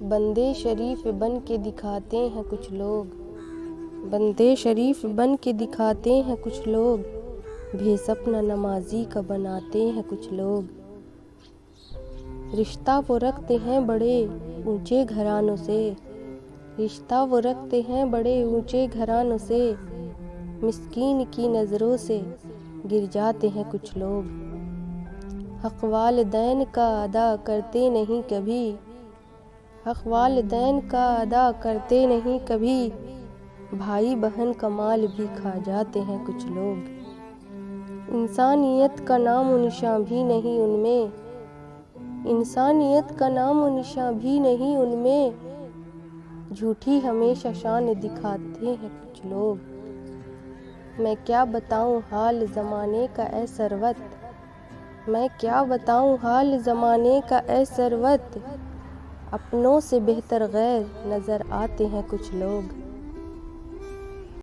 بندے شریف بن کے دکھاتے ہیں کچھ لوگ، بندے شریف بن کے دکھاتے ہیں کچھ لوگ، بھیس اپنا نمازی کا بناتے ہیں کچھ لوگ۔ رشتہ وہ رکھتے ہیں بڑے اونچے گھرانوں سے، رشتہ وہ رکھتے ہیں بڑے اونچے گھرانوں سے، مسکین کی نظروں سے گر جاتے ہیں کچھ لوگ۔ حق والدین کا ادا کرتے نہیں کبھی، حق والدین کا ادا کرتے نہیں کبھی، بھائی بہن کا مال بھی کھا جاتے ہیں کچھ لوگ۔ انسانیت کا نام و نشاں بھی نہیں ان میں، انسانیت کا نام و نشاں بھی نہیں ان میں، جھوٹی ہمیشہ شان دکھاتے ہیں کچھ لوگ۔ میں کیا بتاؤں حال زمانے کا اے سروت، میں کیا بتاؤں حال زمانے کا اے سروت، اپنوں سے بہتر غیر نظر آتے ہیں کچھ لوگ۔